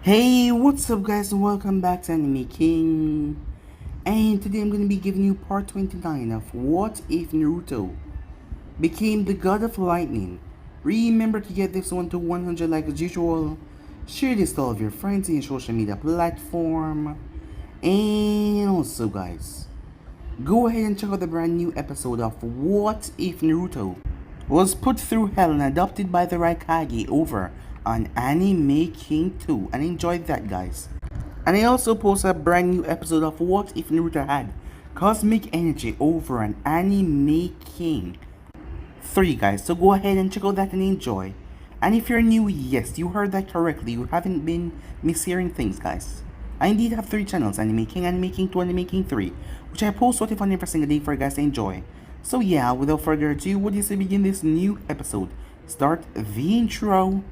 Hey, what's up guys and welcome back to Anime King. And today I'm going to be giving you part 29 of What If Naruto Became the God of Lightning. Remember to get this one to 100 like as usual. Share this to all of your friends in your social media platform. And also guys, go ahead and check out the brand new episode of What If Naruto was put through hell and adopted by the right Kage over on Anime King 2, and enjoyed that guys. And I also post a brand new episode of What If Naruto Had Cosmic Energy over on Anime King 3 guys, so go ahead and check out that and enjoy. And if you're new, yes, you heard that correctly, you haven't been mishearing things guys. I indeed have 3 channels, Anime King, Anime King 2, Anime King 3, which I post what if on every single day for you guys to enjoy. So yeah, without further ado, what is to begin this new episode? Start the intro.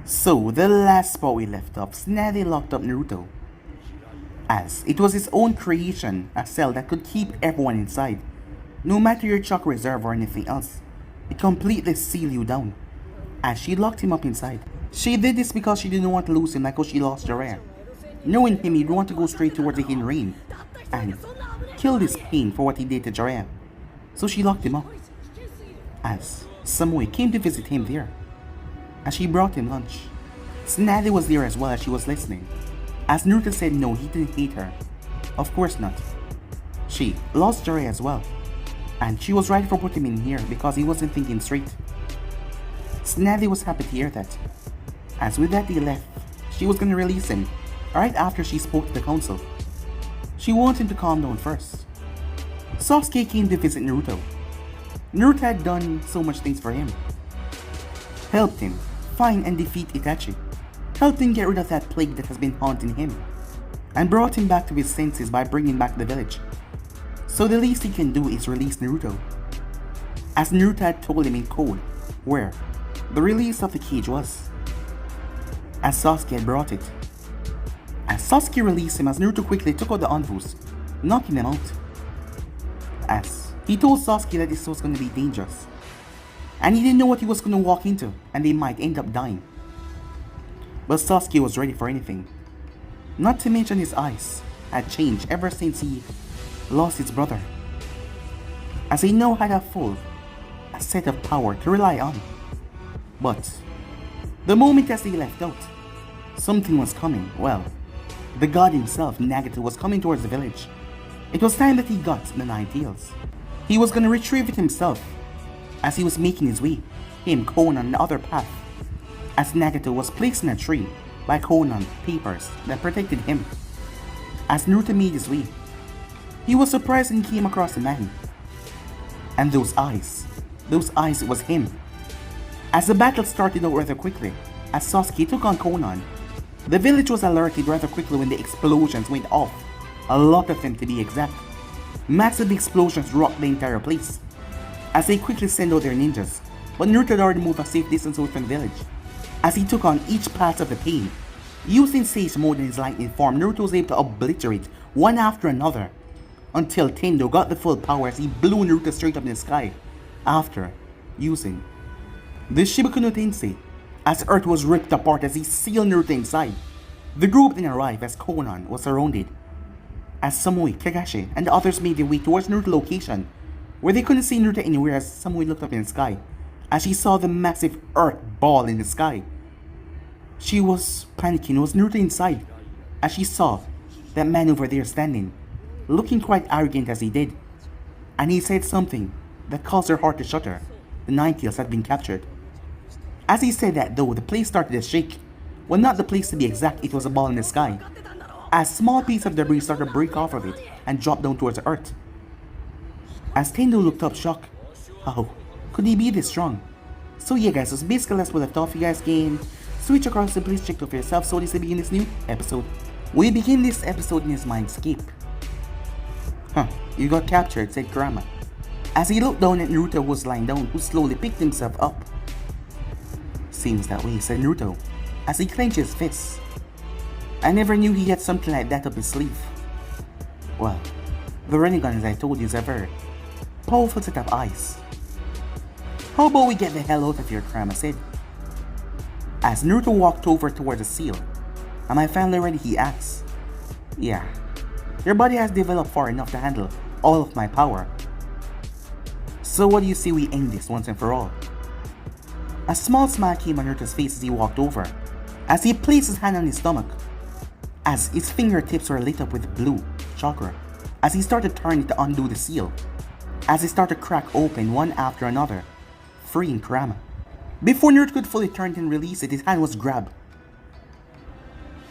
So, the last spot we left off, Snazzy locked up Naruto, as it was his own creation, a cell that could keep everyone inside, no matter your chakra reserve or anything else. It completely sealed you down, as she locked him up inside. She did this because she didn't want to lose him like how she lost Jiraiya. Knowing him, he'd want to go straight towards the hidden rain, and kill this pain for what he did to Jiraiya. So she locked him up, as Samui came to visit him there, as she brought him lunch. Snazzy was there as well as she was listening, as Naruto said no, he didn't hate her. Of course not. She lost Jiraiya as well, and she was right for putting him in here because he wasn't thinking straight. Snazzy was happy to hear that, as with that they left, she was going to release him right after she spoke to the council. She wanted him to calm down first. Sasuke came to visit Naruto. Naruto had done so much things for him. Helped him find and defeat Itachi, helped him get rid of that plague that has been haunting him, and brought him back to his senses by bringing back the village. So the least he can do is release Naruto, as Naruto had told him in code where the release of the cage was, as Sasuke had brought it. As Sasuke released him, as Naruto quickly took out the Anvus, knocking them out, as he told Sasuke that this was going to be dangerous, and he didn't know what he was going to walk into, and they might end up dying. But Sasuke was ready for anything. Not to mention his eyes had changed ever since he lost his brother, as he now had a set of power to rely on. But the moment as they left out, something was coming. Well, the god himself, Nagato, was coming towards the village. It was time that he got the 9 tails. He was going to retrieve it himself, as he was making his way, him Konan on the other path, as Nagato was placed in a tree by Konan papers that protected him. As Naruto made his way, he was surprised and came across a man. And those eyes, it was him. As the battle started out rather quickly, as Sasuke took on Konan, the village was alerted rather quickly when the explosions went off, a lot of them to be exact. Massive explosions rocked the entire place, as they quickly sent out their ninjas, but Naruto had already moved a safe distance away from the village. As he took on each part of the pain, using Sage Mode in his lightning form, Naruto was able to obliterate one after another, until Tendo got the full power as he blew Naruto straight up in the sky, after using the Shibaku no Tensei, as Earth was ripped apart as he sealed Naruto inside. The group then arrived as Konan was surrounded, as Samui, Kage, and the others made their way towards Naruto's location, where they couldn't see Naruto anywhere as Samui looked up in the sky, as she saw the massive earth ball in the sky. She was panicking. Was Naruto inside, as she saw that man over there standing, looking quite arrogant as he did, and he said something that caused her heart to shudder. The 9 tails had been captured. As he said that though, the place started to shake. Well, not the place to be exact, it was a ball in the sky, as small pieces of debris started to break off of it and drop down towards the earth. As Tendo looked up shocked, How could he be this strong? So yeah guys, so basically that's what left off. You guys can switch across and please check it for yourself. So this will begin this new episode. We begin this episode in his mindscape. You got captured, said Kurama. As he looked down at Naruto who was lying down, who slowly picked himself up. Seems that way, said Naruto, as he clenched his fists. I never knew he had something like that up his sleeve. Well, the Rinnegan, as I told you, is a very powerful set of eyes. How about we get the hell out of here, Kurama said. As Naruto walked over towards the seal. Am I finally ready, he asked. Yeah. Your body has developed far enough to handle all of my power. So what do you say we end this once and for all? A small smile came on Naruto's face as he walked over, as he placed his hand on his stomach, as his fingertips were lit up with blue chakra, as he started turning to undo the seal, as he started to crack open one after another, freeing Kurama. Before Naruto could fully turn and release it, his hand was grabbed.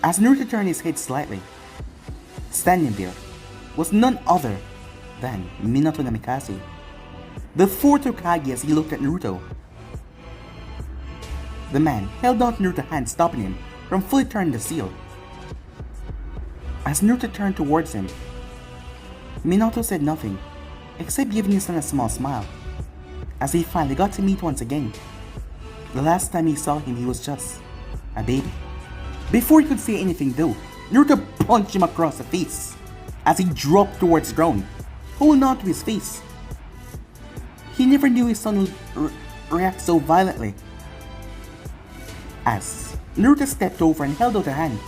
As Naruto turned his head slightly, standing there was none other than Minato Namikaze, the fourth Kage, as he looked at Naruto. The man held on to Naruto's hand, stopping him from fully turning the seal. As Naruto turned towards him, Minato said nothing, except giving his son a small smile, as he finally got to meet once again. The last time he saw him, he was just a baby. Before he could say anything though, Naruto punched him across the face, as he dropped towards the ground, holding on to his face. He never knew his son would react so violently. As Naruto stepped over and held out a hand,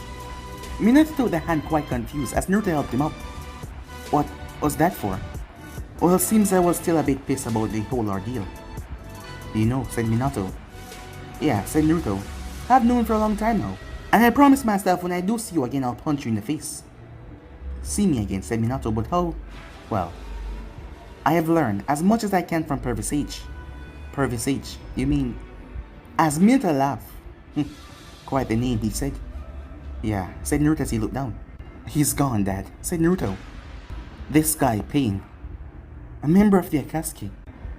Minato took the hand quite confused as Naruto helped him up. What was that for? Well, it seems I was still a bit pissed about the whole ordeal. You know, said Minato. Yeah, said Naruto. I've known for a long time now, and I promised myself when I do see you again I'll punch you in the face. See me again, said Minato, but how? Well, I have learned as much as I can from Purvis H. Purvis H? You mean? As Minato laughed. Quite the name, he said. Yeah, said Naruto as he looked down. He's gone, Dad, said Naruto. This guy, Pain, a member of the Akatsuki.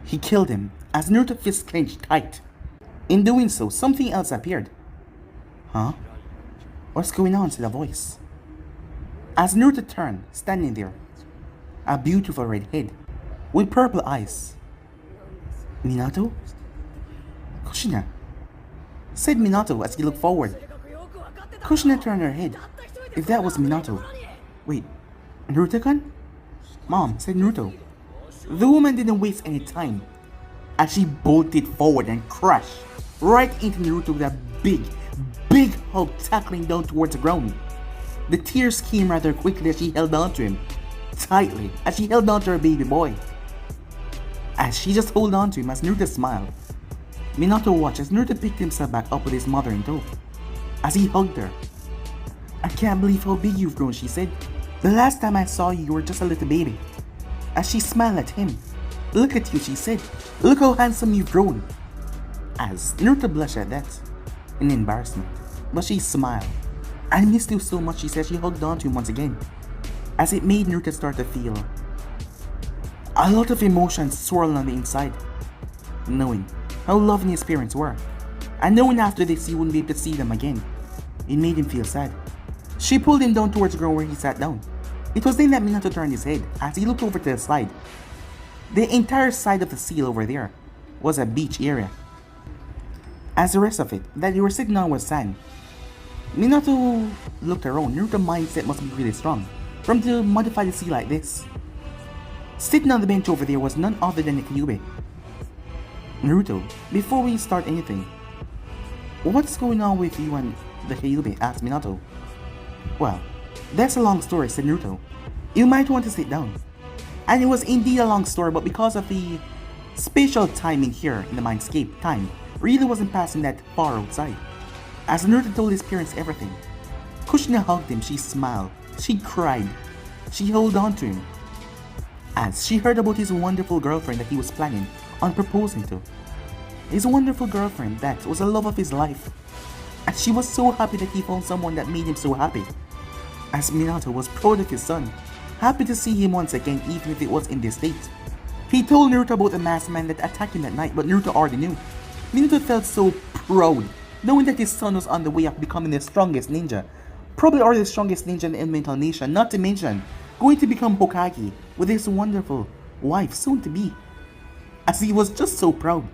He killed him as Naruto's fist clenched tight. In doing so, something else appeared. Huh? What's going on, said a voice. As Naruto turned, standing there, a beautiful red head with purple eyes. Minato? Kushina, said Minato as he looked forward. Kushina turned her head. If that was Minato. Wait, Naruto-kun? Mom, said Naruto. The woman didn't waste any time, as she bolted forward and crashed right into Naruto with a big hug, tackling down towards the ground. The tears came rather quickly as she held on to him tightly, as she held on to her baby boy. As she just held on to him as Naruto smiled. Minato watched as Naruto picked himself back up with his mother in tow, as he hugged her. I can't believe how big you've grown, she said. The last time I saw you, you were just a little baby. As she smiled at him. Look at you, she said. Look how handsome you've grown. As Naruto blushed at that, in embarrassment, but she smiled. I missed you so much, she said. She hugged on to him once again, as it made Naruto start to feel a lot of emotions swirling on the inside, knowing how loving his parents were, and knowing after this he wouldn't be able to see them again. It made him feel sad. She pulled him down towards the ground where he sat down. It was then that Minato turned his head as he looked over to the side. The entire side of the seal over there was a beach area, as the rest of it that they were sitting on was sand. Minato looked around. Naruto's mindset must be really strong for him to modify the sea like this. Sitting on the bench over there was none other than the Kyuubi. Naruto, before we start anything, what's going on with you and the Kyuubi? Asked Minato. Well, that's a long story, said Naruto. You might want to sit down. And it was indeed a long story, but because of the spatial timing here in the mindscape, time really wasn't passing that far outside. As Naruto told his parents everything, Kushina hugged him, she smiled, she cried, she held on to him, as she heard about his wonderful girlfriend that he was planning on proposing to. His wonderful girlfriend that was the love of his life, and she was so happy that he found someone that made him so happy. As Minato was proud of his son, happy to see him once again even if it was in this state. He told Naruto about the masked man that attacked him that night, but Naruto already knew. Naruto felt so proud, knowing that his son was on the way of becoming the strongest ninja. Probably already the strongest ninja in the Elemental Nation, not to mention going to become Hokage with his wonderful wife soon to be. As he was just so proud.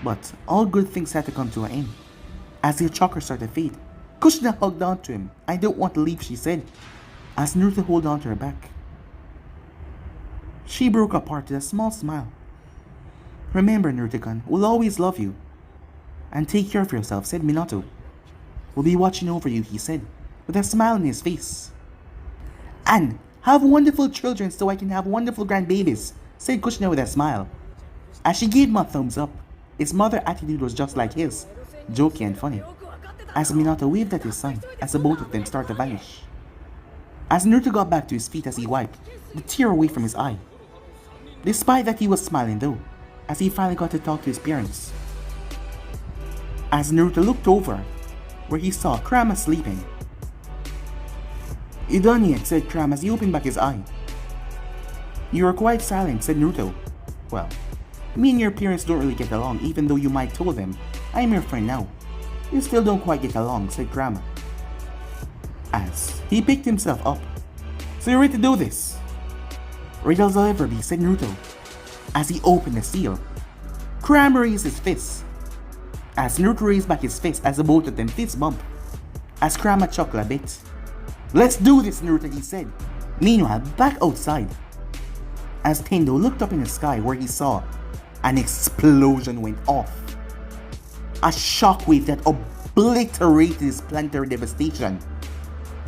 But all good things had to come to an end. As the chakra started to fade, Kushina hugged on to him. "I don't want to leave," she said, as Naruto held on to her back. She broke apart with a small smile. "Remember, Naruto-kun, we'll always love you. And take care of yourself," said Minato. "We'll be watching over you," he said, with a smile on his face. "And have wonderful children so I can have wonderful grandbabies," said Kushina with a smile. As she gave him a thumbs up, his mother's attitude was just like his, jokey and funny. As Minato waved at his son, as the both of them started to vanish. As Naruto got back to his feet as he wiped the tear away from his eye. Despite that, he was smiling though, as he finally got to talk to his parents. As Naruto looked over, where he saw Kurama sleeping. "You done yet?" said Kurama as he opened back his eye. "You were quite silent," said Naruto. "Well, me and your parents don't really get along, even though you might told them I'm your friend now. You still don't quite get along," said Kurama. As he picked himself up. "So you're ready to do this?" "Ready as I'll ever be," said Naruto, as he opened the seal. Kurama raised his fist. As Naruto raised back his fist as the both of them fist bump. As Kurama chuckled a bit. "Let's do this, Naruto," he said. Meanwhile, back outside. As Tendo looked up in the sky where he saw an explosion went off. A shockwave that obliterated his planetary devastation.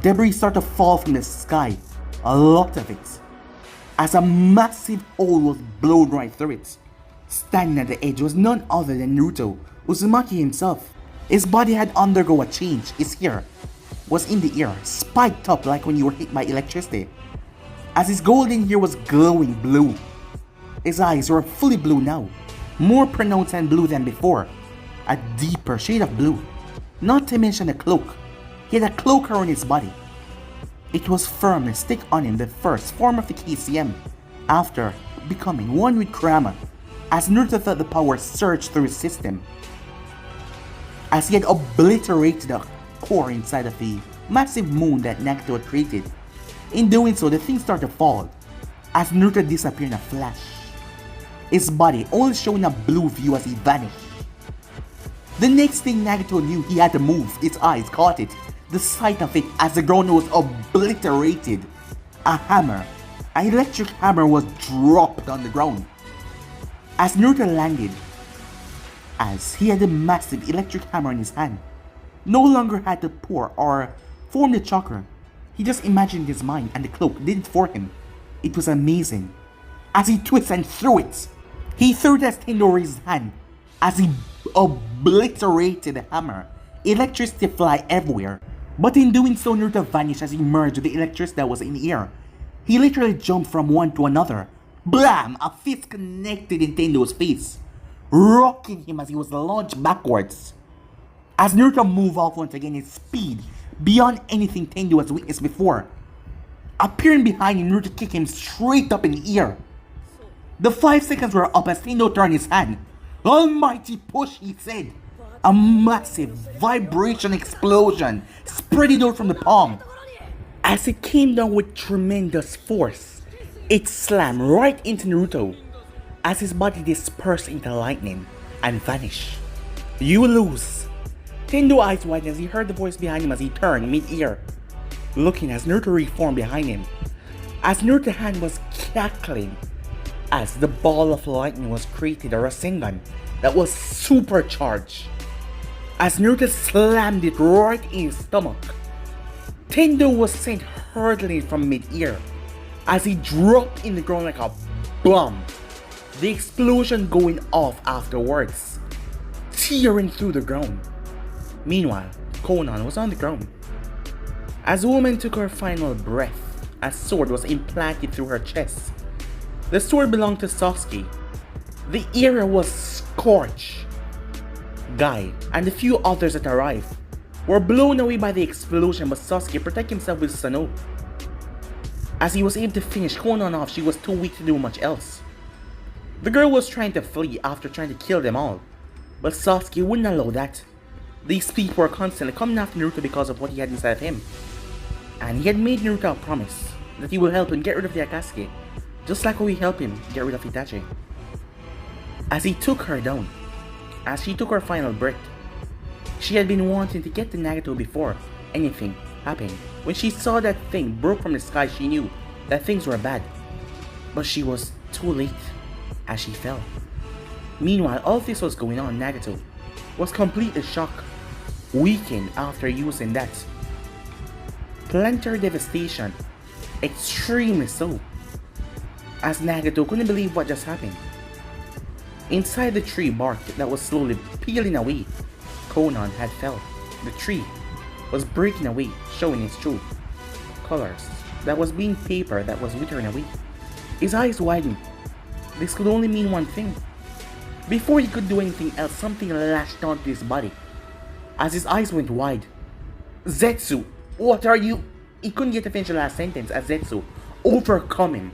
Debris started to fall from the sky, a lot of it, as a massive hole was blown right through it. Standing at the edge was none other than Naruto, Uzumaki himself. His body had undergone a change. His hair was in the air, spiked up like when you were hit by electricity, as his golden hair was glowing blue. His eyes were fully blue now, more pronounced and blue than before, a deeper shade of blue. Not to mention the cloak. He had a cloak around his body. It was firm and stick on him, the first form of the KCM, after becoming one with Kurama, as Naruto felt the power surge through his system. As he had obliterated the core inside of the massive moon that Nagato had created. In doing so, the thing started to fall, as Naruto disappeared in a flash. His body only showing a blue view as he vanished. The next thing Nagato knew, he had to move. His eyes caught it. The sight of it as the ground was obliterated. A hammer, an electric hammer, was dropped on the ground. As Naruto landed, as he had a massive electric hammer in his hand, no longer had to pour or form the chakra. He just imagined his mind and the cloak did it for him. It was amazing. As he twisted and threw it, he threw it as Tendo raised his hand. As he obliterated the hammer, electricity fly everywhere. But in doing so, Naruto vanished as he merged with the electricity that was in the air. He literally jumped from one to another. Blam! A fist connected in Tendo's face, rocking him as he was launched backwards. As Naruto moved off once again, his speed beyond anything Tendo has witnessed before. Appearing behind him, Naruto kicked him straight up in the air. The 5 seconds were up as Tendo turned his hand. "Almighty push," he said. A massive vibration explosion spread out from the palm. As it came down with tremendous force, it slammed right into Naruto as his body dispersed into lightning and vanished. "You lose." Tendo's eyes widened as he heard the voice behind him as he turned mid-air, looking as Naruto reformed behind him. As Naruto's hand was cackling, as the ball of lightning was created, a Rasengan that was supercharged. As Naruto slammed it right in his stomach, Tendo was sent hurtling from mid-air as he dropped in the ground like a bomb, the explosion going off afterwards, tearing through the ground. Meanwhile, Konan was on the ground. As the woman took her final breath, a sword was implanted through her chest. The sword belonged to Sasuke. The area was scorched. Guy and the few others that arrived were blown away by the explosion, but Sasuke protected himself with Sano. As he was able to finish Konan off, she was too weak to do much else. The girl was trying to flee after trying to kill them all, but Sasuke wouldn't allow that. These people were constantly coming after Naruto because of what he had inside of him. And he had made Naruto a promise that he will help him get rid of the Akatsuki, just like how he helped him get rid of Itachi. As he took her down, as she took her final breath, she had been wanting to get to Nagato before anything happened. When she saw that thing broke from the sky, she knew that things were bad. But she was too late as she fell. Meanwhile, all this was going on, Nagato was completely shocked, weakened after using that. Planetary devastation, extremely so, as Nagato couldn't believe what just happened. Inside the tree bark that was slowly peeling away, Konan had fell. The tree was breaking away, showing its true colors. That was being paper that was withering away. His eyes widened. This could only mean one thing. Before he could do anything else, something lashed onto his body. As his eyes went wide, Zetsu, what are you? He couldn't get to finish the last sentence as Zetsu overcome him.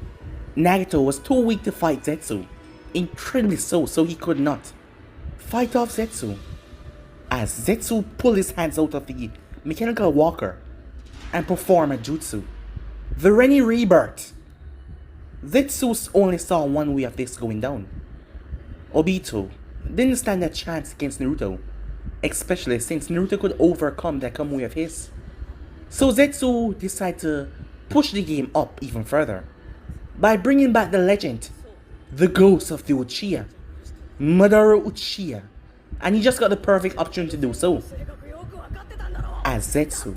Nagato was too weak to fight Zetsu. Incredibly so he could not fight off Zetsu. As Zetsu pulled his hands out of the mechanical walker and performed a jutsu. The Renny Rebirth. Zetsu only saw one way of this going down. Obito didn't stand a chance against Naruto, especially since Naruto could overcome that common way of his. So Zetsu decided to push the game up even further by bringing back the legend, the ghost of the Uchiha, Madara Uchiha, and he just got the perfect opportunity to do so. As Zetsu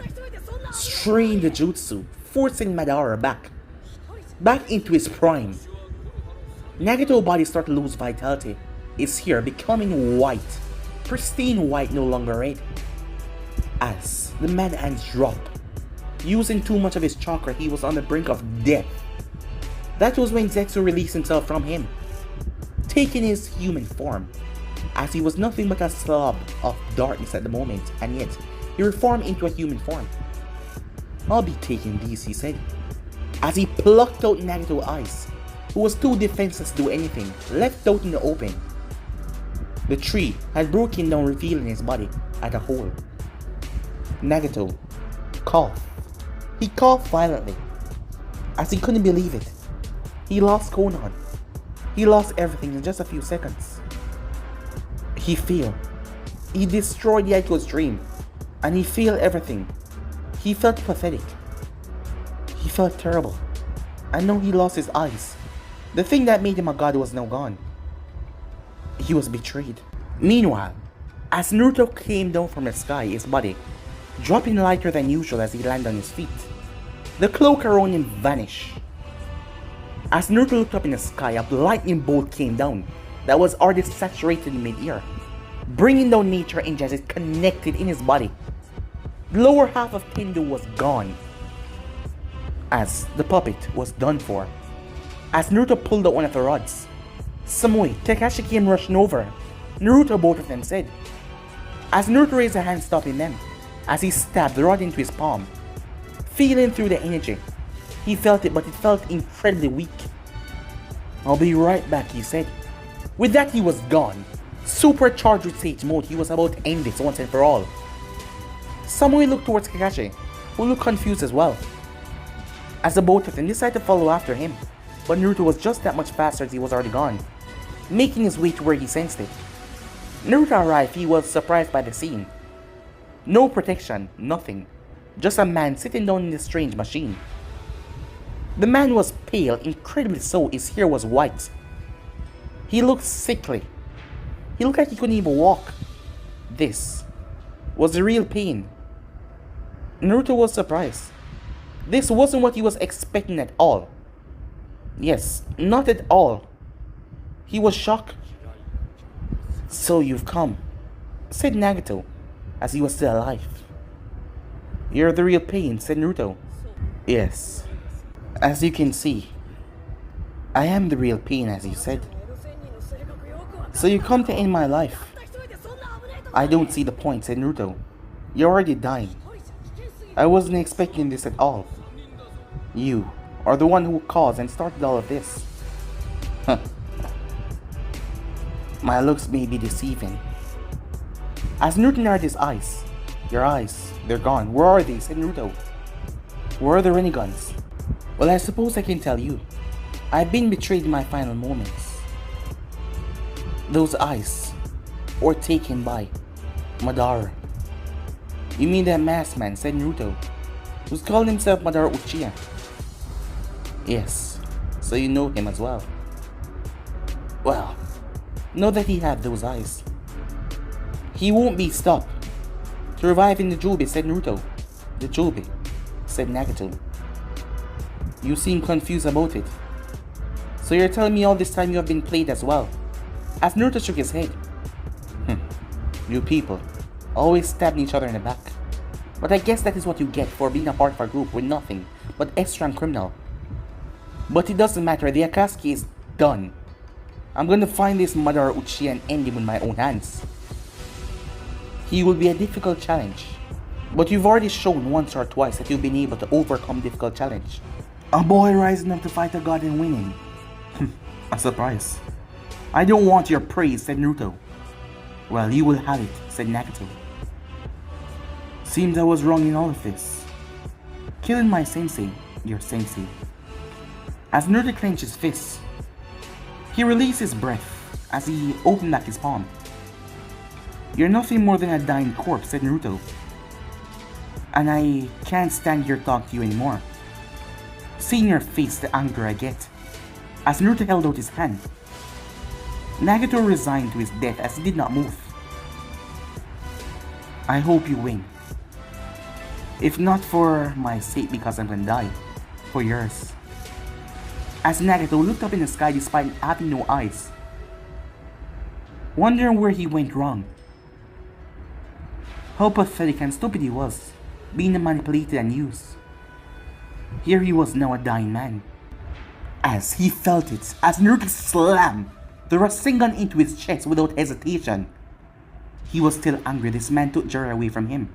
strained the jutsu, forcing Madara back into his prime. Nagato's body started to lose vitality, his hair becoming white, pristine white, no longer red. As the mad hands dropped, using too much of his chakra, he was on the brink of death. That was when Zetsu released himself from him, taking his human form, as he was nothing but a slob of darkness at the moment, and yet he reformed into a human form. I'll be taking these, he said, as he plucked out Nagato's eyes, who was too defenseless to do anything, left out in the open. The tree had broken down, revealing his body as a whole. Nagato coughed. He coughed violently, as he couldn't believe it. He lost Konan. He lost everything in just a few seconds. He failed. He destroyed Yaito's dream, and he failed everything. He felt pathetic. He felt terrible. And now he lost his eyes. The thing that made him a god was now gone. He was betrayed. Meanwhile, as Naruto came down from the sky, his body dropping lighter than usual as he landed on his feet, the cloak around him vanished. As Naruto looked up in the sky, a lightning bolt came down that was already saturated in mid-air, bringing down nature energy as it connected in his body. The lower half of Tendo was gone, as the puppet was done for. As Naruto pulled out one of the rods, Samui, Kakashi came rushing over. Naruto, both of them said. As Naruto raised a hand stopping them, as he stabbed the rod into his palm, feeling through the energy. He felt it, but it felt incredibly weak. I'll be right back, he said. With that, he was gone. Supercharged with Sage Mode, he was about to end this once and for all. Samui looked towards Kakashi, who looked confused as well, as the both of them decided to follow after him, but Naruto was just that much faster as he was already gone, making his way to where he sensed it. Naruto arrived, he was surprised by the scene. No protection, nothing, just a man sitting down in this strange machine. The man was pale, incredibly so, his hair was white. He looked sickly. He looked like he couldn't even walk. This was the real pain. Naruto was surprised. This wasn't what he was expecting at all. Yes, not at all. He was shocked. So you've come, said Nagato, as he was still alive. You're the real pain, said Naruto. Yes, as you can see, I am the real pain, as you said. So you come to end my life. I don't see the point, said Naruto. You're already dying. I wasn't expecting this at all. You are the one who caused and started all of this. Huh. My looks may be deceiving. As Naruto narrowed his eyes. Your eyes, they're gone. Where are they? Said Naruto. Where are the Renegons? Well, I suppose I can tell you. I've been betrayed in my final moments. Those eyes were taken by Madara. You mean that masked man, said Naruto, who's called himself Madara Uchiha? Yes, so you know him as well. Well, know that he had those eyes. He won't be stopped. To revive in the Jobe, said Naruto. The Jobe, said Nagato. You seem confused about it. So you're telling me all this time you have been played as well? As Naruto shook his head. You people, always stabbing each other in the back. But I guess that is what you get for being a part of our group with nothing but extra and criminal. But it doesn't matter, the Akatsuki is done. I'm gonna find this Madara Uchiha and end him with my own hands. He will be a difficult challenge. But you've already shown once or twice that you've been able to overcome difficult challenge. A boy rising up to fight a god and winning. A surprise. I don't want your praise, said Naruto. Well, you will have it, said Nagato. Seems I was wrong in all of this. Killing my sensei, your sensei. As Naruto clenched his fists, he released his breath as he opened back his palm. You're nothing more than a dying corpse, said Naruto. And I can't stand here talking to you anymore. Seeing your face, the anger I get. As Naruto held out his hand, Nagato resigned to his death as he did not move. I hope you win. If not for my sake because I'm gonna die, for yours. As Nagato looked up in the sky despite having no eyes, wondering where he went wrong. How pathetic and stupid he was, being manipulated and used. Here he was now a dying man. As he felt it, as Naruto slammed the Rasengan into his chest without hesitation. He was still angry this man took Jiraiya away from him.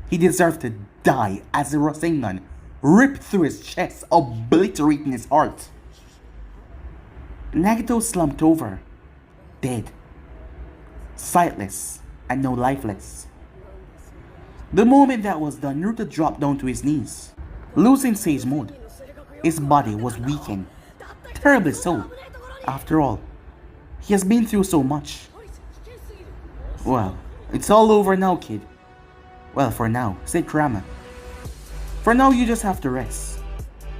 He deserved to die as the Rasengan ripped through his chest, obliterating his heart. Nagato slumped over, dead, sightless, and now lifeless. The moment that was done, Naruto dropped down to his knees, losing Sage Mode. His body was weakened, terribly so. After all, he has been through so much. Well, it's all over now, kid. Well, for now, said Kurama. For now, you just have to rest.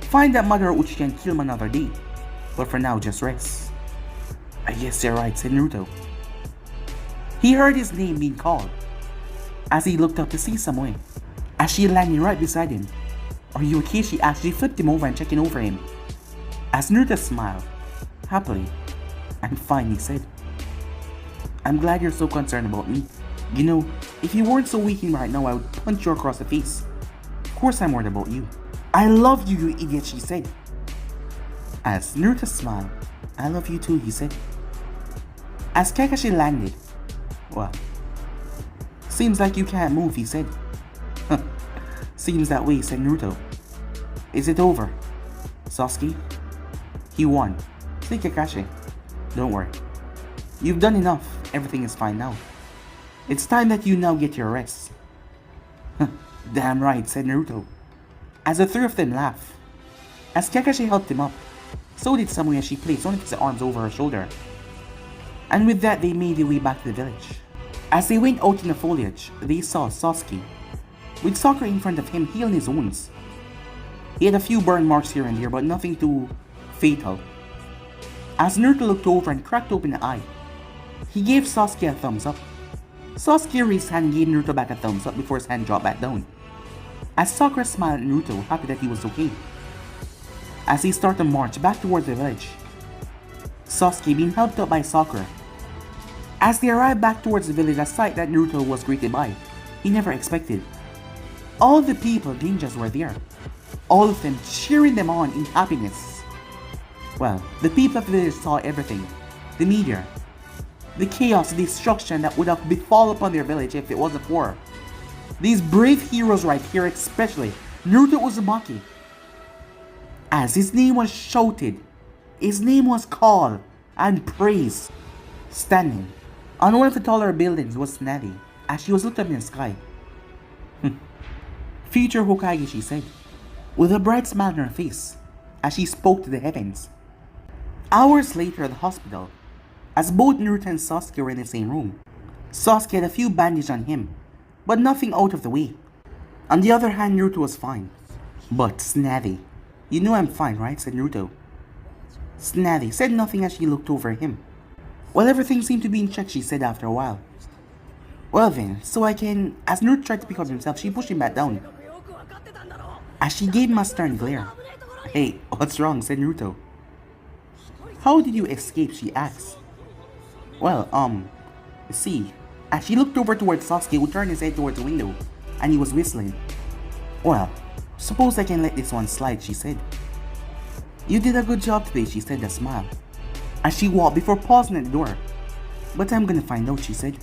Find that Madara Uchiha and kill him another day. But for now, just rest. I guess you're right, said Naruto. He heard his name being called as he looked up to see Samui, as she landed right beside him. Are you okay? She asked. She flipped him over and checking over him. As Naruto smiled, happily, and finally said, I'm glad you're so concerned about me. You know, if you weren't so weak right now, I would punch you across the face. Of course I'm worried about you. I love you, you idiot, she said. As Naruto smiled, I love you too, he said. As Kakashi landed, well, seems like you can't move, he said. Seems that way, said Naruto. Is it over? Sasuke? He won. Say Kakashi. Don't worry. You've done enough. Everything is fine now. It's time that you now get your rest. Damn right, said Naruto. As the three of them laughed. As Kakashi helped him up, so did Samui as she placed one of his arms over her shoulder. And with that, they made their way back to the village. As they went out in the foliage, they saw Sasuke, with Sakura in front of him healing his wounds. He had a few burn marks here and there, but nothing too fatal. As Naruto looked over and cracked open an eye, he gave Sasuke a thumbs up. Sasuke raised his hand and gave Naruto back a thumbs up before his hand dropped back down. As Sakura smiled at Naruto, happy that he was okay. As he started to march back towards the village, Sasuke being helped up by Sakura. As they arrived back towards the village, a sight that Naruto was greeted by, he never expected. All the people, ninjas, were there, all of them cheering them on in happiness. Well, the people of the village saw everything, the meteor, the chaos, the destruction that would have befallen upon their village if it wasn't for these brave heroes right here, especially Naruto Uzumaki. As his name was shouted, his name was called and praised, Standing on one of the taller buildings was Snappy as she was looked up in the sky. Future Hokage, she said, with a bright smile on her face as she spoke to the heavens. Hours later at the hospital, as both Naruto and Sasuke were in the same room, Sasuke had a few bandages on him, but nothing out of the way. On the other hand, Naruto was fine. But Snappy, you know I'm fine, right? Said Naruto. Snappy said nothing as she looked over at him. Well, everything seemed to be in check, she said after a while. Well then, so I can... As Naruto tried to pick up himself, she pushed him back down. As she gave him a stern glare. Hey, what's wrong? Said Naruto. How did you escape? She asked. Well, see, as she looked over towards Sasuke, who turned his head towards the window, and he was whistling. Well, suppose I can let this one slide, she said. You did a good job today, she said with a smile, as she walked before pausing at the door. But I'm gonna find out, she said.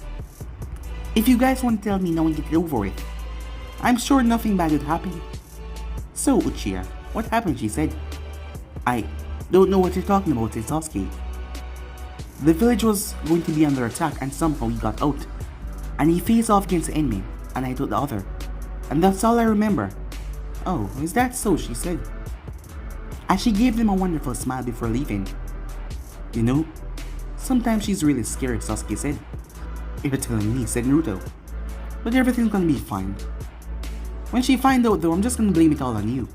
If you guys want to tell me now and get it over with, I'm sure nothing bad would happen. So, Uchiha, what happened? She said. I don't know what you're talking about, said Sasuke. The village was going to be under attack and somehow he got out. And he faced off against the enemy, and I took the other. And that's all I remember. Oh, is that so? She said. As she gave them a wonderful smile before leaving. You know, sometimes she's really scary, Sasuke said. You're telling me, said Naruto. But everything's gonna be fine. When she finds out though, I'm just gonna blame it all on you.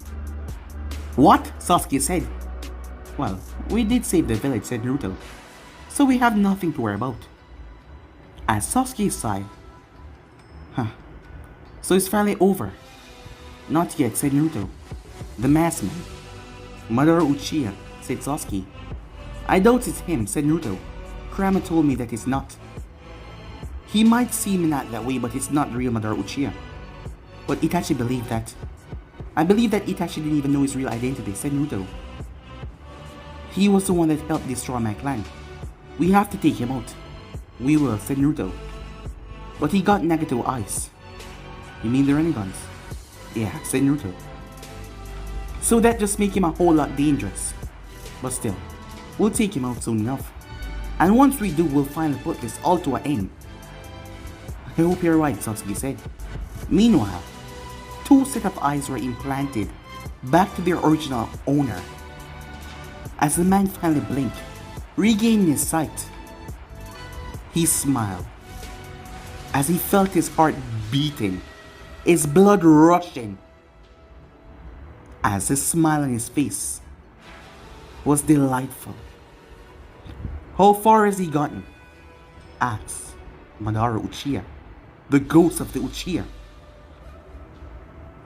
What? Sasuke said. Well, we did save the village, said Naruto. So we have nothing to worry about. As Sasuke sighed. So it's finally over. Not yet, said Naruto. The masked man. Madara Uchiha, said Sasuke. I doubt it's him, said Naruto. Kurama told me that it's not. He might seem not that way, but it's not the real Madara Uchiha. But Itachi believed that. I believe that Itachi didn't even know his real identity, said Naruto. He was the one that helped destroy my clan. We have to take him out. We will, said Naruto. But he got negative eyes. You mean the Renegons? Yeah, said Naruto. So that just makes him a whole lot dangerous. But still, we'll take him out soon enough. And once we do, we'll finally put this all to an end. I hope you're right, Sasuke said. Meanwhile, two sets of eyes were implanted back to their original owner. As the man finally blinked, regaining his sight, he smiled. As he felt his heart beating, his blood rushing. As the smile on his face was delightful. How far has he gotten? Asked Madara Uchiha, the ghost of the Uchiha.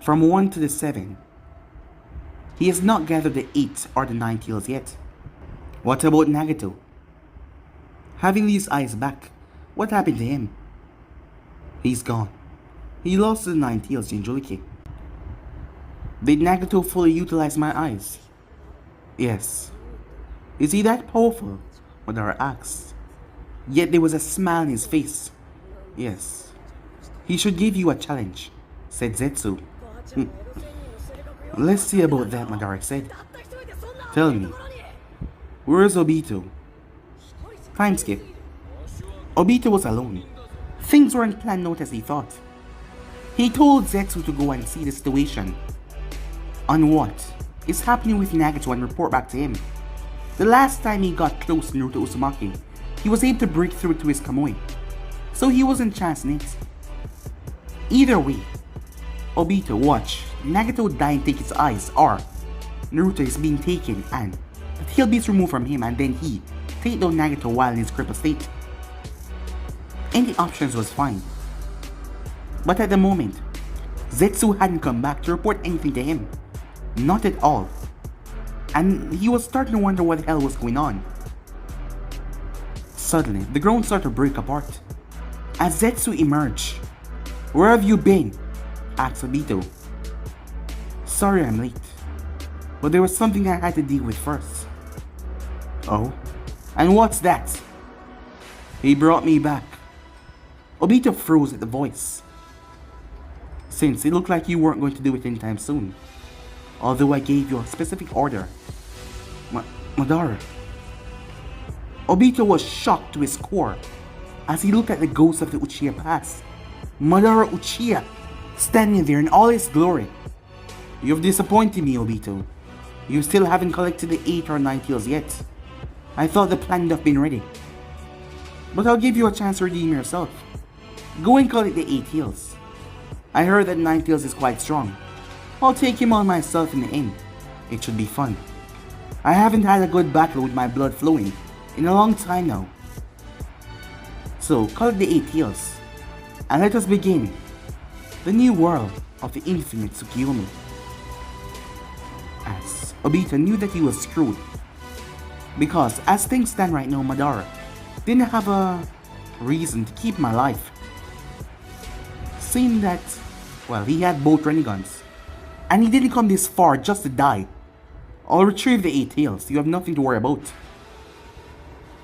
From 1 to the 7. He has not gathered the 8 or the 9 tails yet. What about Nagato? Having these eyes back, what happened to him? He's gone. He lost the 9 tails in Jinchuriki. Did Nagato fully utilize my eyes? Yes. Is he that powerful? Madara asked. Yet there was a smile on his face. Yes. He should give you a challenge, said Zetsu. Let's see about that, Madara said. Tell me, where's Obito? Time skip. Obito was alone. Things weren't planned out as he thought. He told Zetsu to go and see the situation. On what is happening with Nagato and report back to him. The last time he got close to Naruto Uzumaki, he was able to break through to his Kamui. So he wasn't chancing it. Either way, Obito, watch. Nagato die and take his eyes, or Naruto is being taken and the tail beats removed from him and then he take down Nagato while in his crippled state. Any options was fine. But at the moment, Zetsu hadn't come back to report anything to him. Not at all. And he was starting to wonder what the hell was going on. Suddenly, the ground started to break apart. As Zetsu emerged, "Where have you been?" asked Obito. "Sorry I'm late, but there was something I had to deal with first." "Oh? And what's that?" "He brought me back." Obito froze at the voice. "Since it looked like you weren't going to do it anytime soon, although I gave you a specific order." Madara. Obito was shocked to his core as he looked at the ghost of the Uchiha past, Madara Uchiha, standing there in all his glory. You've disappointed me, Obito. You still haven't collected the 8 or 9 tails yet. I thought the plan would have been ready. But I'll give you a chance to redeem yourself. Go and collect the 8 tails. I heard that 9 tails is quite strong. I'll take him on myself in the end. It should be fun. I haven't had a good battle with my blood flowing in a long time now. So collect the 8 tails, and let us begin the new world of the infinite Tsukiyomi. As Obito knew that he was screwed, because as things stand right now, Madara didn't have a reason to keep him alive. Seeing that, well, he had both Renegons, and he didn't come this far just to die. I'll retrieve the 8 tails, you have nothing to worry about.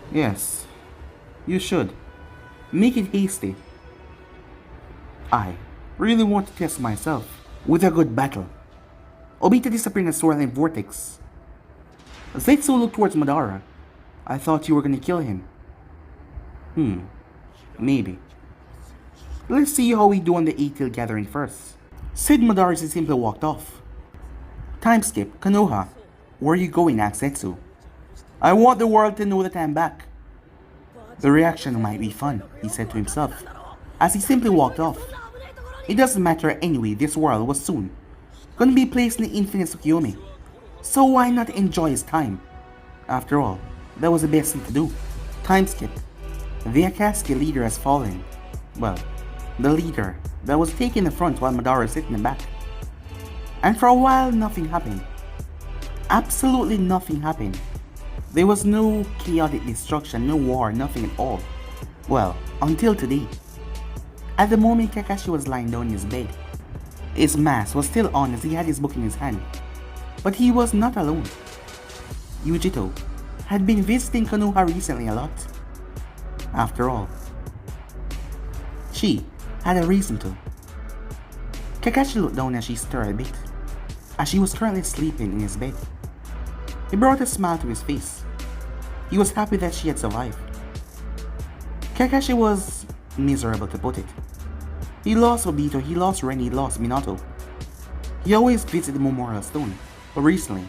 Yes, you should. Make it hasty. I really want to test myself with a good battle. Obito disappeared in a swirling vortex. Zetsu looked towards Madara. I thought you were gonna kill him. Maybe. Let's see how we do on the 8 tail gathering first. Said Madara as he simply walked off. Time skip, Konoha. Where are you going? Asked Zetsu. I want the world to know that I'm back. The reaction might be fun, he said to himself, as he simply walked off. It doesn't matter anyway, this world was soon gonna be placed in the infinite Tsukiyomi, so why not enjoy his time? After all, that was the best thing to do. Time skip. The Akatsuki leader has fallen. Well, the leader that was taking the front while Madara is sitting in the back. And for a while nothing happened. Absolutely nothing happened. There was no chaotic destruction, no war, nothing at all. Well, until today. At the moment Kakashi was lying down in his bed, his mask was still on as he had his book in his hand. But he was not alone. Yujito had been visiting Konoha recently a lot. After all, she had a reason to. Kakashi looked down as she stirred a bit, as she was currently sleeping in his bed. He brought a smile to his face. He was happy that she had survived. Kakashi was miserable, to put it. He lost Obito, he lost Ren, he lost Minato. He always visited the Memorial Stone, but recently,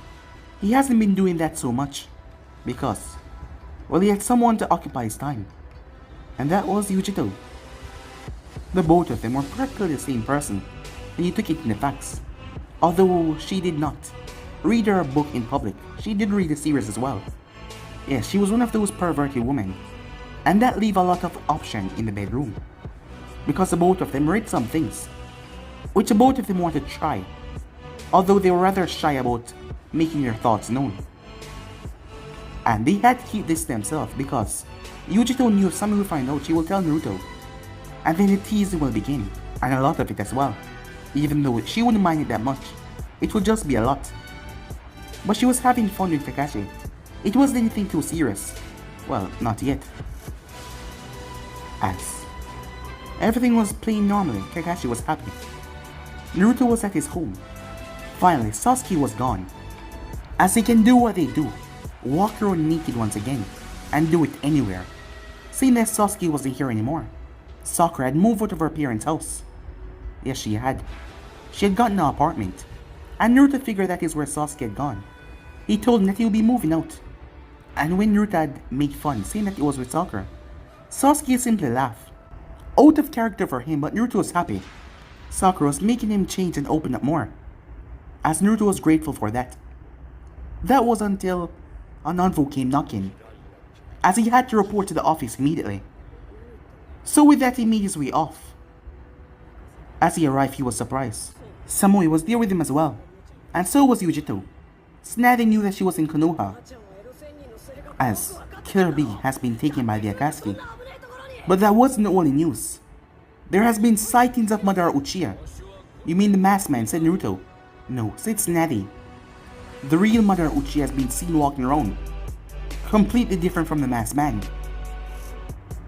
he hasn't been doing that so much. Because, well, he had someone to occupy his time. And that was Yujito. The both of them were practically the same person, and you took it in the facts. Although she did not read her book in public, she did read the series as well. Yes, she was one of those perverted women, and that leave a lot of option in the bedroom. Because the both of them read some things, which the both of them wanted to try, although they were rather shy about making their thoughts known. And they had to keep this to themselves because Yujito knew if someone would find out, she will tell Naruto, and then the teasing will begin, and a lot of it as well. Even though she wouldn't mind it that much, it would just be a lot. But she was having fun with Kakashi. It wasn't anything too serious. Well, not yet. As everything was playing normally, Kakashi was happy. Naruto was at his home. Finally, Sasuke was gone. As he can do what they do, walk around naked once again, and do it anywhere. Seeing that Sasuke wasn't here anymore, Sakura had moved out of her parents' house. Yes, she had. She had gotten an apartment, and Naruto figured that is where Sasuke had gone. He told him that he would be moving out. And when Naruto had made fun, saying that it was with Sakura, Sasuke simply laughed. Out of character for him, but Naruto was happy. Sakura was making him change and open up more, as Naruto was grateful for that. That was until a Ananvo came knocking, as he had to report to the office immediately. So with that, he made his way off. As he arrived, he was surprised. Samui was there with him as well, and so was Yujito. Snazzy knew that she was in Konoha, as Killer Bee has been taken by the Akatsuki. But that wasn't the only news. There has been sightings of Madara Uchiha. You mean the masked man, said Naruto. No, said Snazzy. The real Madara Uchiha has been seen walking around, completely different from the masked man.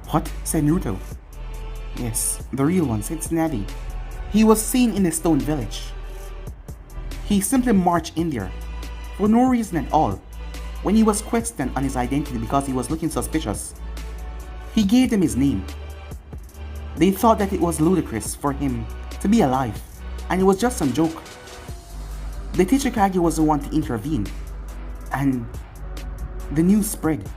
What? Said Naruto. Yes, the real one, said Snazzy. He was seen in the stone village. He simply marched in there, for no reason at all. when he was questioned on his identity because he was looking suspicious. He gave them his name. They thought that it was ludicrous for him to be alive, and it was just some joke. The teacher Kage was the one to intervene, and the news spread.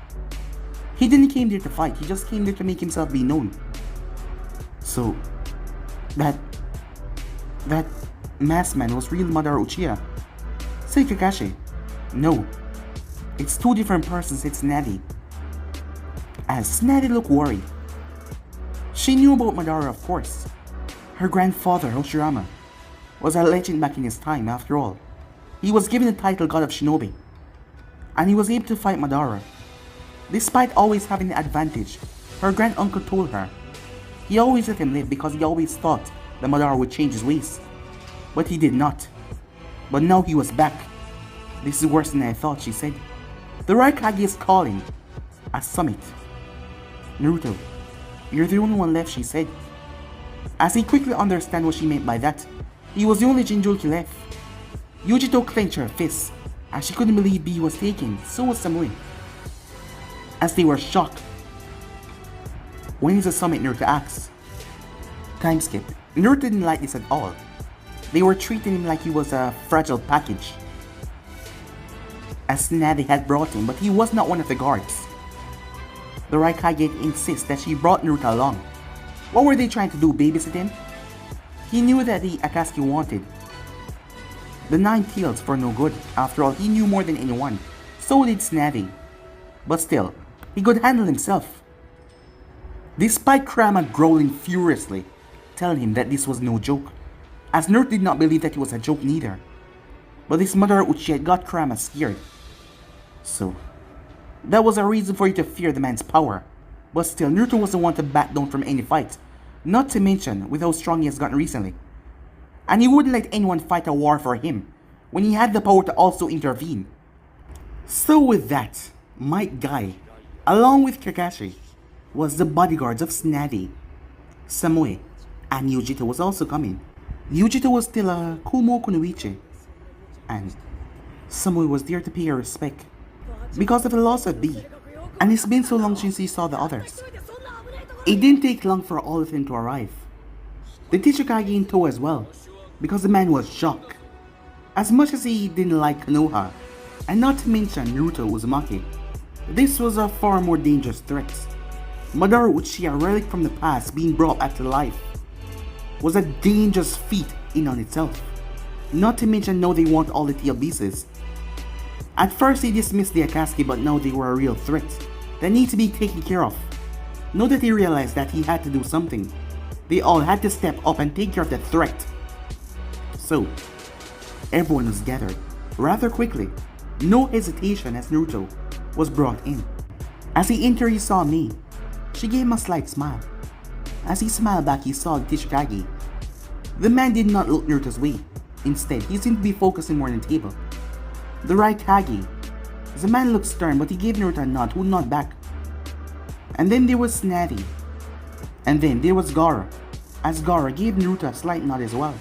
He didn't came there to fight, he just came there to make himself be known. So, that masked man was real Madara Uchiha. Say Kakashi, no, it's two different persons, it's Snady. As Snady looked worried. She knew about Madara, of course. Her grandfather, Hoshirama, was a legend back in his time, after all. He was given the title God of Shinobi, and he was able to fight Madara. Despite always having the advantage, her granduncle told her he always let him live because he always thought that Madara would change his ways. But he did not. But now he was back. This is worse than I thought, she said. The Raikage is calling. A summit. Naruto, you're the only one left, she said. As he quickly understood what she meant by that, he was the only Jinchuriki left. Yujito clenched her fists, as she couldn't believe B was taken, so was Samui. As they were shocked. When is the summit, Naruto asked. Time skip. Naruto didn't like this at all. They were treating him like he was a fragile package. As Snady had brought him, but he was not one of the guards. The Raikage insists that she brought Naruto along. What were they trying to do, babysit him? He knew that the Akatsuki wanted the 9 tails for no good. After all, he knew more than anyone. So did Snady. But still, he could handle himself. Despite Kurama growling furiously, telling him that this was no joke, as Naruto did not believe that it was a joke neither. But this Madara Uchiha had got Kurama scared. So, that was a reason for you to fear the man's power. But still, Naruto was the one to back down from any fight. Not to mention with how strong he has gotten recently. And he wouldn't let anyone fight a war for him, when he had the power to also intervene. So with that, Might Guy, along with Kakashi, was the bodyguards of Snady. Samui and Yujito was also coming. Yujito was still a Kumo Kunoichi, and Samui was there to pay her respect because of the loss of B, and it's been so long since he saw the others. It didn't take long for all of them to arrive. The teacher Kage in tow as well, because the man was shocked. As much as he didn't like Konoha, and not to mention Naruto Uzumaki, this was a far more dangerous threat. Madara Uchiha, a relic from the past, being brought back to life, was a dangerous feat in on itself. Not to mention now they want all the tail pieces. At first they dismissed the Akatsuki, but now they were a real threat that need to be taken care of. Now that they realized that he had to do something, they all had to step up and take care of the threat. So, everyone was gathered rather quickly, no hesitation, as Naruto was brought in. As he entered, he saw me. She gave him a slight smile. As he smiled back, he saw the teacher Kage. The man did not look Naruto's way. Instead, he seemed to be focusing more on the table. The right Kage. The man looked stern, but he gave Naruto a nod, who nodded back. And then there was Snady. And then there was Gaara, as Gaara gave Naruto a slight nod as well.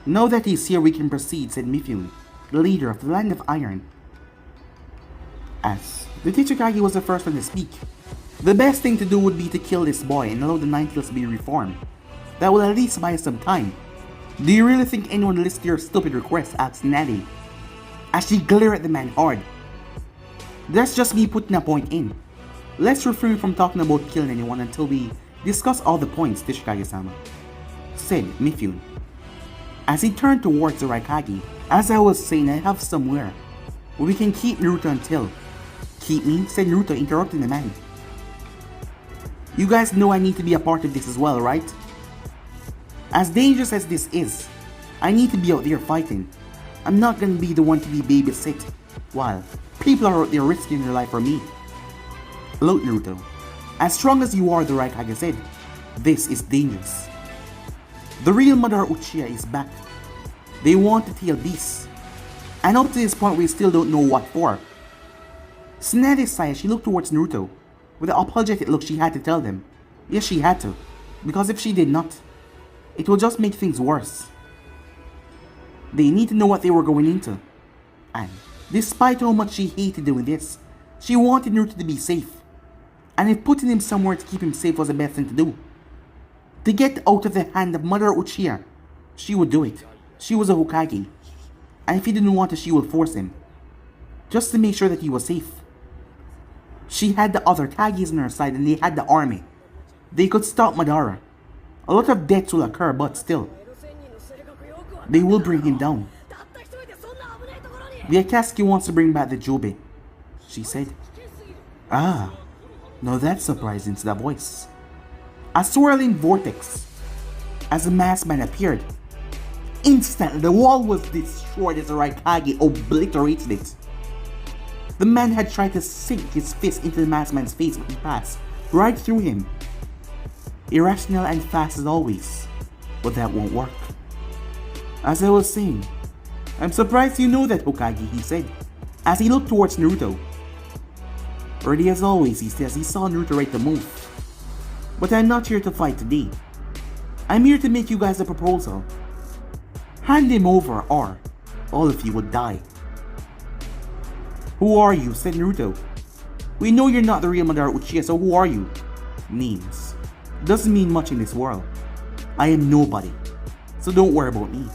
Now that he's here, we can proceed, said Mifune, the leader of the Land of Iron. As the teacher Kage was the first one to speak. The best thing to do would be to kill this boy and allow the 9 tails to be reformed. That will at least buy us some time. Do you really think anyone will listen to your stupid request? Asked Snady, as she glared at the man hard. That's just me putting a point in. Let's refrain from talking about killing anyone until we discuss all the points, teacher Kage-sama, said Mifune. As he turned towards the Raikage, as I was saying, I have somewhere where we can keep Naruto until... Keep me? Said Naruto, interrupting the man. You guys know I need to be a part of this as well, right? As dangerous as this is, I need to be out there fighting. I'm not gonna be the one to be babysit while people are out there risking their life for me. Look, Naruto, as strong as you are, the Raikage said, this is dangerous. The real Madara Uchiha is back. They want to tail beasts. And up to this point we still don't know what for. Snady sighed as she looked towards Naruto. With the apologetic look, she had to tell them. Yes, she had to. Because if she did not, it would just make things worse. They need to know what they were going into. And Despite how much she hated doing this, she wanted Naruto to be safe. And if putting him somewhere to keep him safe was the best thing to do. To get out of the hand of Mother Uchiha, she would do it. She was a Hokage. And if he didn't want to, she would force him. Just to make sure that he was safe. She had the other Kages on her side and they had the army. They could stop Madara. A lot of deaths will occur, but still, they will bring him down. The Akatsuki wants to bring back the Jobe, she said. Ah, now that's surprising to the voice. A swirling vortex. As the masked man appeared, instantly the wall was destroyed as the Raikage obliterated it. The man had tried to sink his fist into the masked man's face, but he passed right through him. Irrational and fast as always, but that won't work. As I was saying, I'm surprised you know that, Hokage, he said, as he looked towards Naruto. Ready as always, he says, he saw Naruto right to move. But I'm not here to fight today. I'm here to make you guys a proposal. Hand him over or all of you would die. Who are you? Said Naruto. We know you're not the real Madara Uchiha, so who are you? Names. Doesn't mean much in this world. I am nobody, so don't worry about me.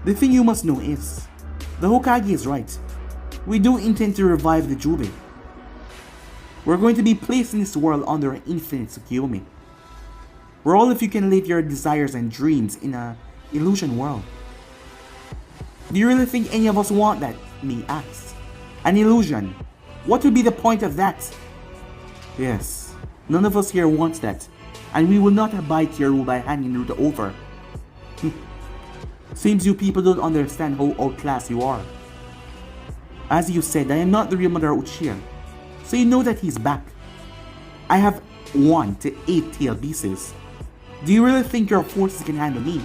The thing you must know is, the Hokage is right. We do intend to revive the Jobe. We're going to be placed in this world under an infinite Tsukuyomi, where all of you can live your desires and dreams in an illusion world. Do you really think any of us want that? Me asked. An illusion. What would be the point of that? Yes, none of us here wants that, and we will not abide to your rule by handing Naruto over. Seems you people don't understand how outclassed you are. As you said, I am not the real Madara Uchiha, so you know that he's back. I have 1 to 8 tail beasts. Do you really think your forces can handle me?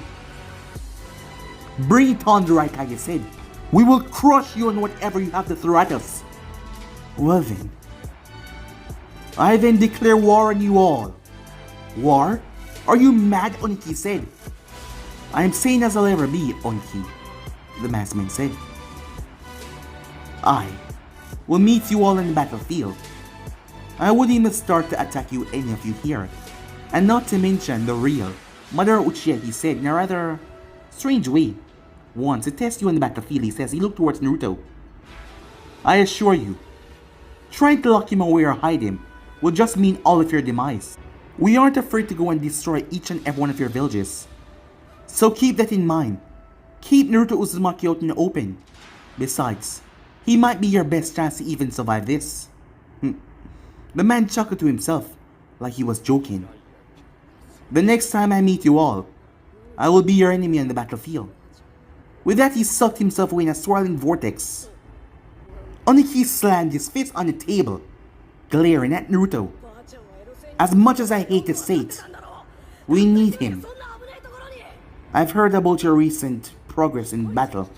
Bring it on, the Raikage said. We will crush you on whatever you have to throw at us. Well then, I then declare war on you all. War? Are you mad? Oniki said. I am sane as I'll ever be, Oniki, the masked man said. I will meet you all in the battlefield. I wouldn't even start to attack you, any of you here. And not to mention the real Madara Uchiha, he said in a rather strange way. Once to test you on the battlefield, he says. He looked towards Naruto. I assure you, trying to lock him away or hide him will just mean all of your demise. We aren't afraid to go and destroy each and every one of your villages. So keep that in mind. Keep Naruto Uzumaki out in the open. Besides, he might be your best chance to even survive this. The man chuckled to himself, like he was joking. The next time I meet you all, I will be your enemy on the battlefield. With that, he sucked himself away in a swirling vortex. Oniki slammed his fist on the table, glaring at Naruto. As much as I hate to say it, we need him. I've heard about your recent progress in battle,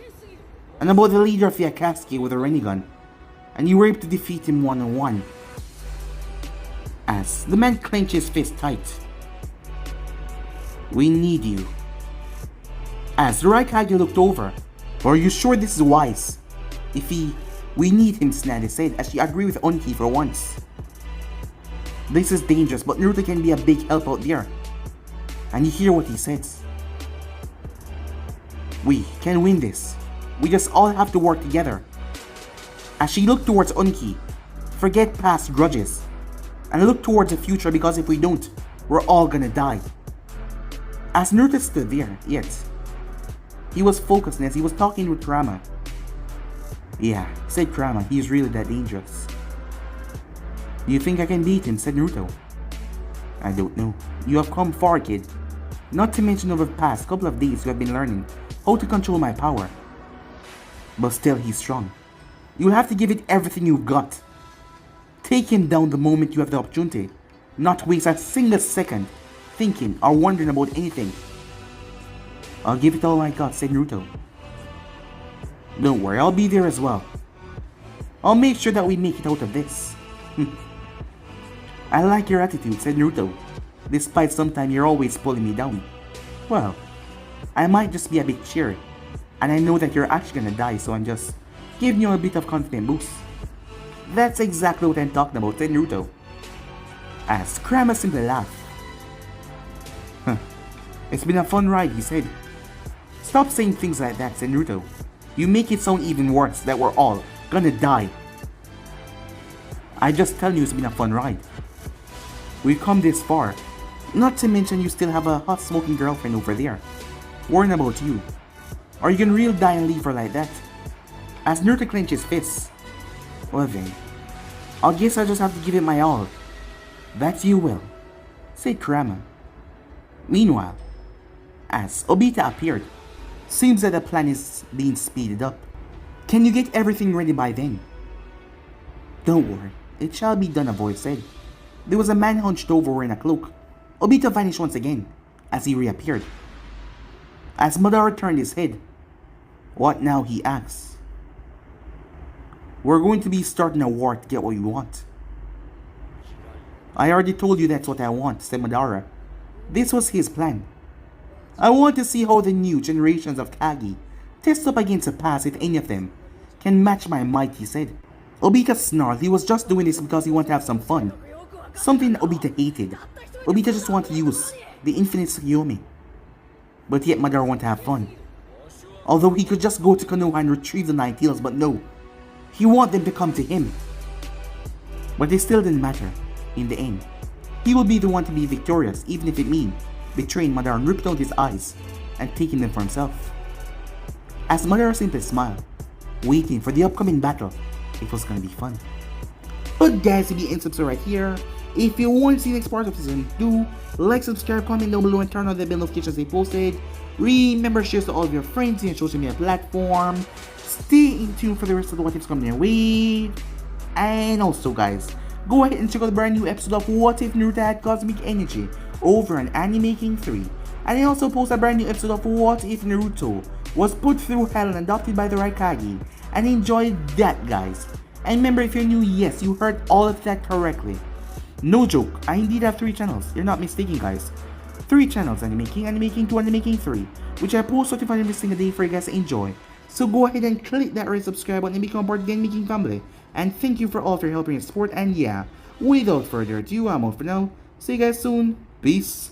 and about the leader of the Akatsuki with a Rinnegan, and you were able to defeat him one-on-one. As the man clenched his fist tight. We need you. As the Raikage looked over, are you sure this is wise? We need him, Tsunade said as she agreed with Oniki for once. This is dangerous, but Naruto can be a big help out there. And you hear what he says. We can win this. We just all have to work together. As she looked towards Oniki, forget past grudges, and look towards the future, because if we don't, we're all gonna die. As Naruto stood there, yet he was focused as he was talking with Kurama. Yeah, said Kurama, he's really that dangerous. Do you think I can beat him? Said Naruto. I don't know. You have come far, kid. Not to mention over the past couple of days you have been learning how to control my power. But still, he's strong. You'll have to give it everything you've got. Take him down the moment you have the opportunity. Not waste a single second thinking or wondering about anything. I'll give it all I got, said Naruto. Don't worry, I'll be there as well. I'll make sure that we make it out of this. I like your attitude, said Naruto. Despite sometimes you're always pulling me down. Well, I might just be a bit cheery. And I know that you're actually gonna die, so I'm just giving you a bit of confidence boost. That's exactly what I'm talking about, said Naruto. As Kurama simply laughed. Huh. It's been a fun ride, he said. Stop saying things like that, said Naruto. You make it sound even worse that we're all gonna die. I just tell you it's been a fun ride. We've come this far. Not to mention you still have a hot smoking girlfriend over there, worrying about you. Are you gonna real die and leave her like that? As Naruto clenched his fists. Well then, I guess I just have to give it my all. That you will, said Kurama. Meanwhile, as Obita appeared, seems that the plan is being speeded up. Can you get everything ready by then? Don't worry, it shall be done, a voice said. There was a man hunched over wearing a cloak. Obita vanished once again, as he reappeared. As Madara turned his head, what now, he asked. We're going to be starting a war to get what you want. I already told you that's what I want, said Madara. This was his plan. I want to see how the new generations of Kage test up against the past if any of them can match my might, he said. Obita snarled. He was just doing this because he wanted to have some fun. Something Obita hated. Obita just wanted to use the infinite Tsukiyomi. But yet Madara wanted to have fun. Although he could just go to Konoha and retrieve the 9 tails, but no. He wanted them to come to him. But it still didn't matter. In the end, he will be the one to be victorious, even if it means betraying Madara and ripping out his eyes and taking them for himself. As Madara simply smiled, waiting for the upcoming battle. It was gonna be fun. But guys, if you end subscribe right here. If you want to see the next part of season 2, like, subscribe, comment down below, and turn on the bell notifications they posted. Remember, share to all of your friends in your social media platform. Stay in tune for the rest of the what ifs coming your way. And also guys, go ahead and check out the brand new episode of What If Naruto Had Cosmic Energy over on Anime King 3. And I also post a brand new episode of What If Naruto was put through hell and adopted by the right Kage. And enjoy that, guys. And remember, if you're new, yes, you heard all of that correctly. No joke, I indeed have 3 channels. You're not mistaken, guys. 3 channels, Anime King 2, Anime King 3, which I post notified every single day for you guys to enjoy. So go ahead and click that red subscribe button and become part of the Anime King family. And thank you for all of your help and support. And yeah, without further ado, I'm out for now. See you guys soon. Peace.